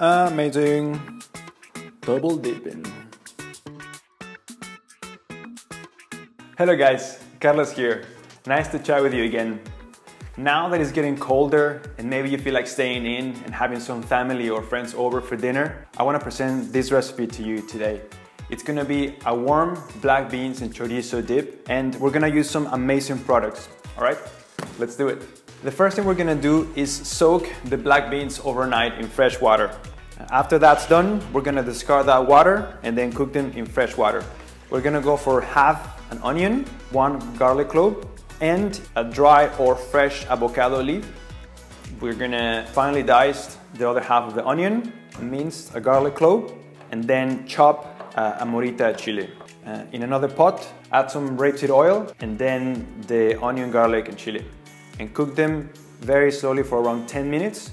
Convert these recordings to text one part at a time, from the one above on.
Amazing. Double dipping. Hello guys, Carlos here. Nice to chat with you again. Now that it's getting colder and maybe you feel like staying in and having some family or friends over for dinner, I want to present this recipe to you today. It's gonna be a warm black beans and chorizo dip, and we're gonna use some amazing products. All right, let's do it. The first thing we're gonna do is soak the black beans overnight in fresh water. After that's done, we're gonna discard that water and then cook them in fresh water. We're gonna go for half an onion, 1 garlic clove, and a dry or fresh avocado leaf. We're gonna finely dice the other half of the onion, mince a garlic clove, and then chop a morita chili. In another pot, add some rapeseed oil and then the onion, garlic, and chili. And cook them very slowly for around 10 minutes.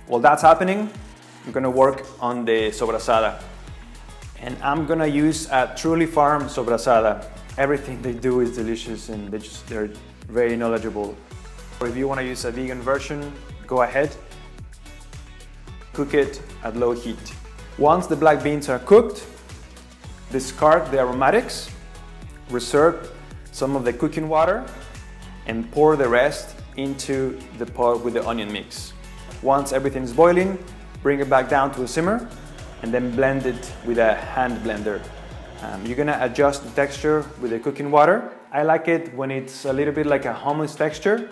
While that's happening, I'm gonna work on the sobrasada. And I'm gonna use a truly farm sobrasada. Everything they do is delicious and they're very knowledgeable. Or if you wanna use a vegan version, go ahead. Cook it at low heat. Once the black beans are cooked, discard the aromatics, reserve some of the cooking water, and pour the rest into the pot with the onion mix. Once everything is boiling, bring it back down to a simmer and then blend it with a hand blender. You're gonna adjust the texture with the cooking water. I like it when it's a little bit like a hummus texture,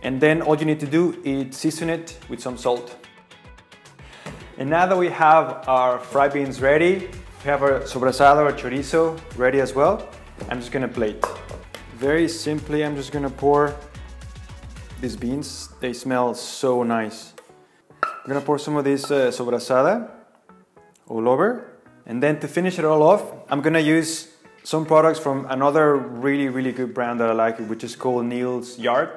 and then all you need to do is season it with some salt. And now that we have our fried beans ready, we have our sobrasada or chorizo ready as well, I'm just gonna plate. Very simply, I'm just gonna pour these beans. They smell so nice. I'm gonna pour some of this sobrasada all over. And then to finish it all off, I'm gonna use some products from another really good brand that I like, which is called Neil's Yard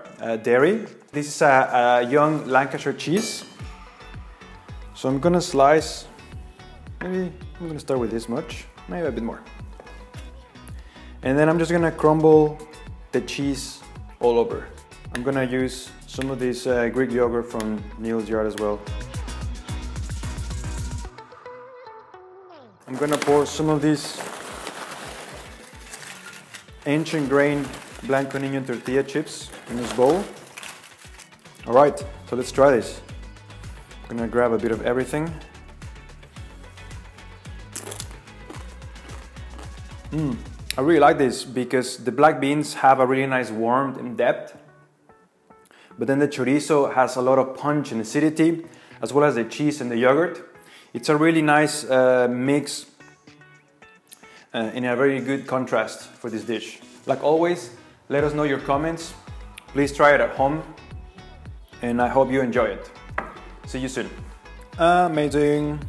Dairy. This is a young Lancashire cheese. So I'm gonna slice, maybe I'm gonna start with this much, maybe a bit more. And then I'm just gonna crumble the cheese all over. I'm gonna use some of this Greek yogurt from Neil's Yard as well. I'm gonna pour some of this ancient grain Blanco Niño tortilla chips in this bowl. All right, so let's try this. I'm gonna grab a bit of everything. I really like this because the black beans have a really nice warmth and depth, but then the chorizo has a lot of punch and acidity, as well as the cheese and the yogurt. It's a really nice mix in a very good contrast for this dish. Like always, let us know your comments. Please try it at home, and I hope you enjoy it. See you soon. Amazing.